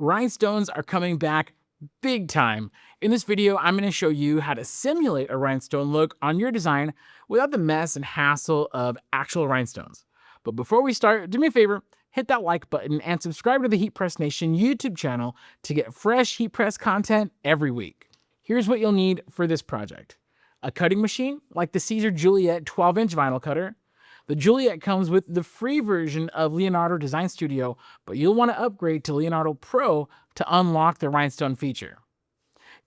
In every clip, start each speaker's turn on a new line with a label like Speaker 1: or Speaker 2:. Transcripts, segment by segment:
Speaker 1: Rhinestones are coming back big time. In this video, I'm going to show you how to simulate a rhinestone look on your design without the mess and hassle of actual rhinestones. But before we start, do me a favor, hit that like button and subscribe to the Heat Press Nation YouTube channel to get fresh heat press content every week. Here's what you'll need for this project. A cutting machine like the Siser Juliet 12-inch vinyl cutter. The Juliet comes with the free version of Leonardo Design Studio, but you'll want to upgrade to Leonardo Pro to unlock the rhinestone feature.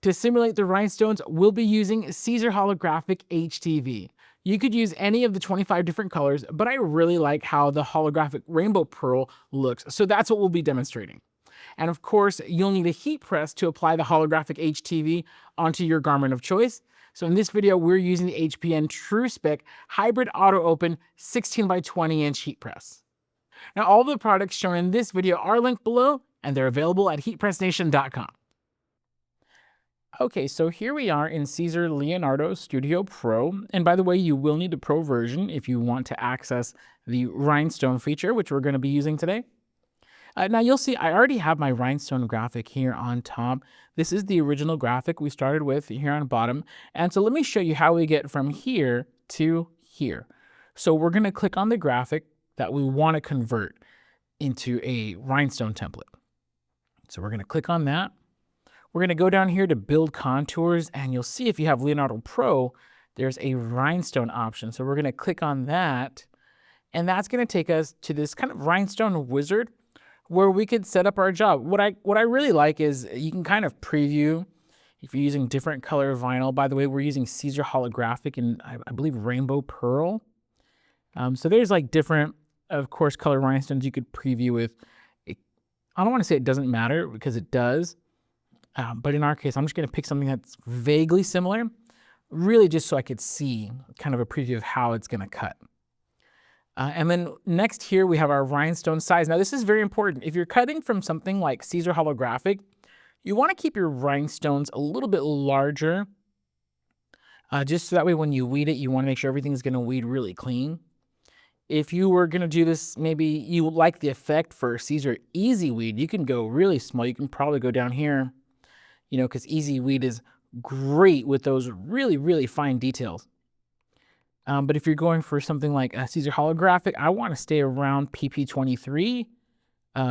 Speaker 1: To simulate the rhinestones, we'll be using Siser Holographic HTV. You could use any of the 25 different colors, but I really like how the holographic rainbow pearl looks, so that's what we'll be demonstrating. And of course, you'll need a heat press to apply the holographic HTV onto your garment of choice. So in this video, we're using the HPN TrueSpec Hybrid Auto Open 16 by 20 inch heat press. Now, all the products shown in this video are linked below, and they're available at heatpressnation.com. Okay, so here we are in Siser Leonardo Studio Pro. And by the way, you will need the Pro version if you want to access the rhinestone feature, which we're going to be using today. Now you'll see I already have my rhinestone graphic here on top. This is the original graphic we started with here on bottom. And so let me show you how we get from here to here. So we're going to click on the graphic that we want to convert into a rhinestone template. So we're going to click on that. We're going to go down here to build contours, and you'll see if you have Leonardo Pro, there's a rhinestone option. So we're going to click on that, and that's going to take us to this kind of rhinestone wizard where we could set up our job. What I really like is you can kind of preview if you're using different color vinyl. By the way, we're using Siser Holographic and I believe Rainbow Pearl. So there's like different, of course, color rhinestones you could preview with. I don't want to say it doesn't matter because it does. But in our case, I'm just going to pick something that's vaguely similar, really just so I could see kind of a preview of how it's going to cut. And then next here, we have our rhinestone size. Now, this is very important. If you're cutting from something like Siser Holographic, you want to keep your rhinestones a little bit larger, just so that way when you weed it, you want to make sure everything's going to weed really clean. If you were going to do this, maybe you like the effect for Siser Easy Weed, you can go really small. You can probably go down here, you know, because Easy Weed is great with those really, really fine details. But if you're going for something like a Siser Holographic, I want to stay around PP23,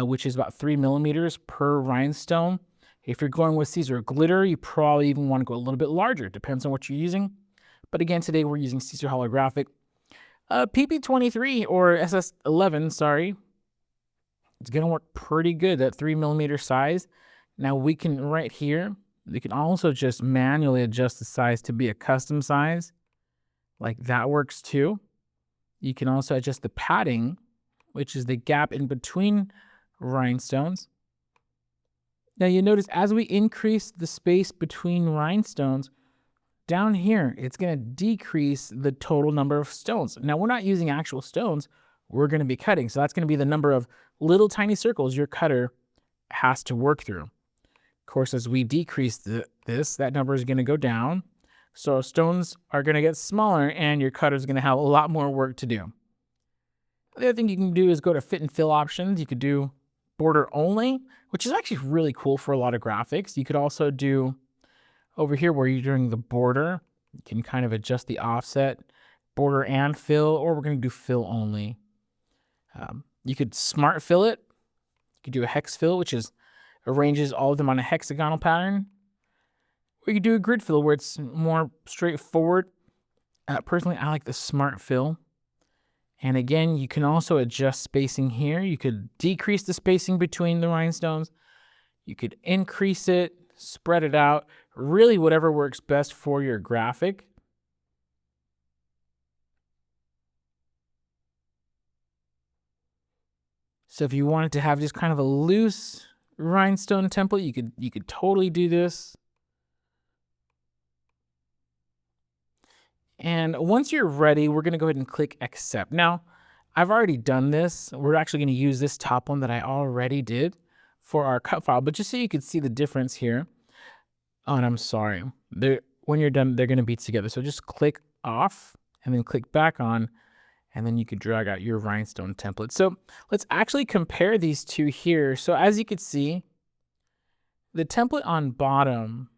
Speaker 1: which is about 3 millimeters per rhinestone. If you're going with Siser Glitter, you probably even want to go a little bit larger. Depends on what you're using. But again, today we're using Siser Holographic. PP23 or SS11, sorry, it's going to work pretty good, that 3 millimeter size. Now we can, right here, we can also just manually adjust the size to be a custom size. Like that works too. You can also adjust the padding, which is the gap in between rhinestones. Now you notice as we increase the space between rhinestones, down here, it's going to decrease the total number of stones. Now we're not using actual stones, we're going to be cutting. So that's going to be the number of little tiny circles your cutter has to work through. Of course, as we decrease this, that number is going to go down. So stones are going to get smaller and your cutter is going to have a lot more work to do. The other thing you can do is go to fit and fill options. You could do border only, which is actually really cool for a lot of graphics. You could also do over here where you're doing the border, you can kind of adjust the offset, border and fill, or we're going to do fill only. You could smart fill it. You could do a hex fill, which is arranges all of them on a hexagonal pattern. Or you could do a grid fill where it's more straightforward. Personally, I like the smart fill. And again, you can also adjust spacing here. You could decrease the spacing between the rhinestones. You could increase it, spread it out, really whatever works best for your graphic. So if you wanted to have just kind of a loose rhinestone template, you could totally do this. And once you're ready, we're going to go ahead and click accept. Now, I've already done this. We're actually going to use this top one that I already did for our cut file, but just so you could see the difference here. Oh, and I'm sorry. When you're done, they're going to be together. So just click off and then click back on, and then you could drag out your rhinestone template. So let's actually compare these two here. So as you can see, The template on bottom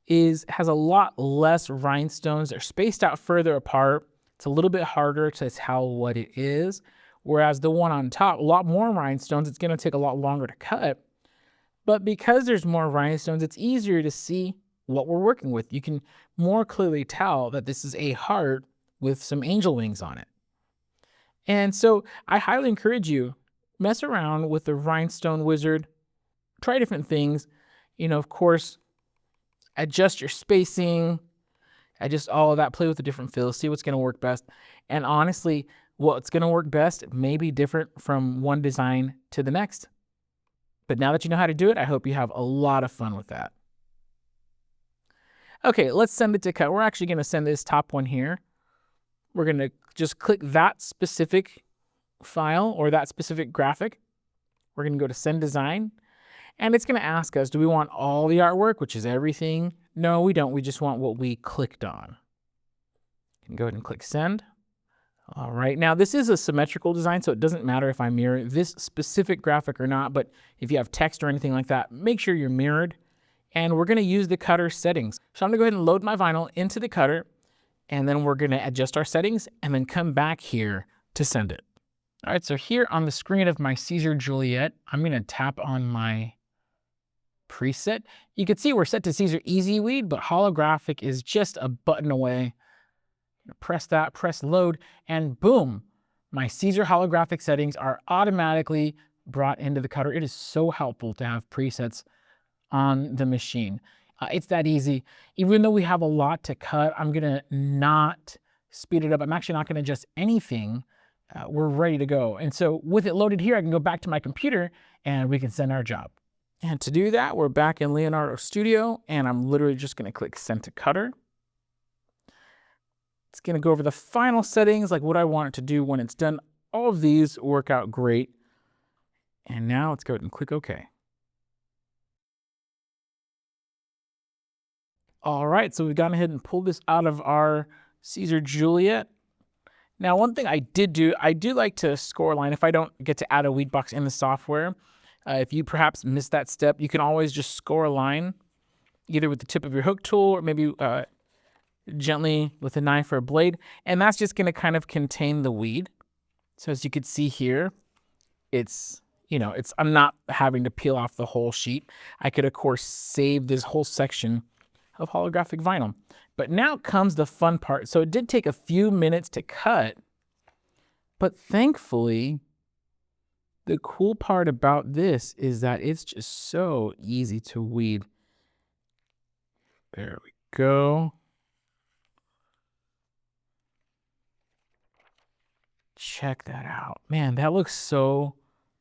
Speaker 1: has a lot less rhinestones. They're spaced out further apart. It's a little bit harder to tell what it is. Whereas the one on top, a lot more rhinestones. It's going to take a lot longer to cut. But because there's more rhinestones, it's easier to see what we're working with. You can more clearly tell that this is a heart with some angel wings on it. And so I highly encourage you, mess around with the rhinestone wizard. Try different things. Of course, adjust your spacing, adjust all of that, play with the different fills, see what's going to work best. And honestly, what's going to work best may be different from one design to the next. But now that you know how to do it, I hope you have a lot of fun with that. Okay, let's send it to cut. We're actually going to send this top one here. We're going to just click that specific file or that specific graphic. We're going to go to send design. And it's going to ask us, do we want all the artwork, which is everything? No, we don't. We just want what we clicked on. You can go ahead and click send. All right. Now, this is a symmetrical design, so it doesn't matter if I mirror this specific graphic or not. But if you have text or anything like that, make sure you're mirrored. And we're going to use the cutter settings. So I'm going to go ahead and load my vinyl into the cutter. And then we're going to adjust our settings and then come back here to send it. All right. So here on the screen of my Siser Juliet, I'm going to tap on my preset. You can see we're set to Siser Easy Weed, but holographic is just a button away. Press that, press load, and boom, my Siser holographic settings are automatically brought into the cutter. It is so helpful to have presets on the machine. It's that easy. Even though we have a lot to cut, I'm gonna not speed it up. I'm actually not gonna adjust anything. We're ready to go. And so with it loaded here, I can go back to my computer and we can send our job. And to do that, we're back in Leonardo Studio, and I'm literally just going to click Send to Cutter. It's going to go over the final settings, like what I want it to do when it's done. All of these work out great. And now let's go ahead and click OK. All right, so we've gone ahead and pulled this out of our Siser Juliet. Now, one thing I did do, I do like to score a line if I don't get to add a weed box in the software. If you perhaps missed that step, you can always just score a line, either with the tip of your hook tool or maybe gently with a knife or a blade. And that's just going to kind of contain the weed. So as you can see here, I'm not having to peel off the whole sheet. I could, of course, save this whole section of holographic vinyl. But now comes the fun part. So it did take a few minutes to cut, but thankfully, the cool part about this is that it's just so easy to weed. There we go. Check that out. Man, that looks so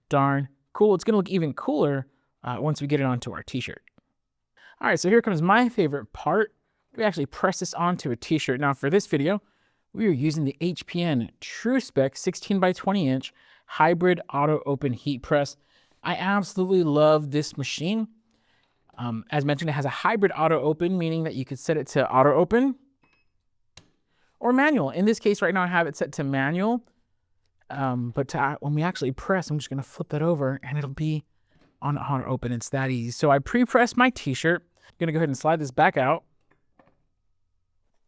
Speaker 1: darn cool. It's going to look even cooler once we get it onto our t-shirt. All right, so here comes my favorite part. We actually press this onto a t-shirt. Now for this video, we are using the HPN TrueSpec 16 by 20 inch hybrid auto open heat press. I absolutely love this machine. As mentioned, it has a hybrid auto open, meaning that you could set it to auto open or manual. In this case, right now I have it set to manual. But when we actually press, I'm just going to flip that over and it'll be on auto open. It's that easy. So I pre-pressed my t-shirt. I'm going to go ahead and slide this back out.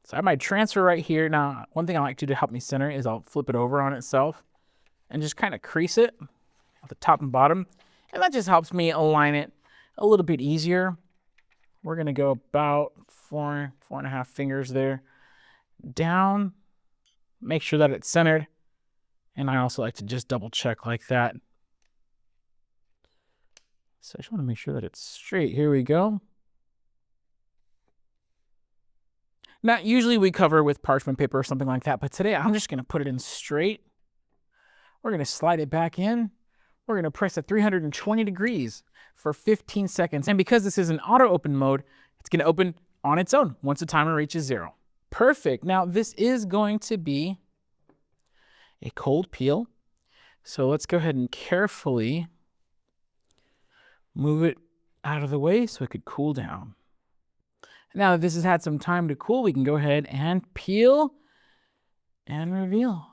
Speaker 1: So I have my transfer right here. Now, one thing I like to do to help me center is I'll flip it over on itself and just kind of crease it at the top and bottom. And that just helps me align it a little bit easier. We're going to go about four and a half fingers there down. Make sure that it's centered. And I also like to just double check like that. So I just want to make sure that it's straight. Here we go. Now, usually we cover with parchment paper or something like that, but today I'm just going to put it in straight. We're going to slide it back in. We're going to press at 320 degrees for 15 seconds. And because this is an auto open mode, it's going to open on its own once the timer reaches 0. Perfect. Now, this is going to be a cold peel. So let's go ahead and carefully move it out of the way so it could cool down. Now that this has had some time to cool, we can go ahead and peel and reveal.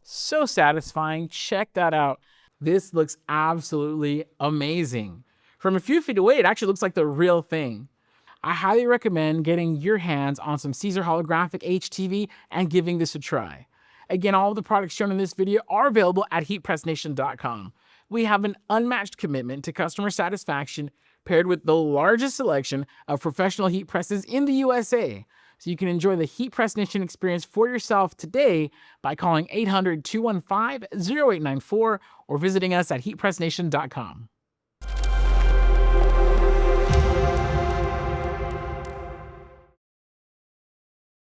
Speaker 1: So satisfying. Check that out. This looks absolutely amazing. From a few feet away, it actually looks like the real thing. I highly recommend getting your hands on some Siser Holographic HTV and giving this a try. Again, all of the products shown in this video are available at heatpressnation.com. We have an unmatched commitment to customer satisfaction paired with the largest selection of professional heat presses in the USA. So you can enjoy the Heat Press Nation experience for yourself today by calling 800-215-0894 or visiting us at heatpressnation.com.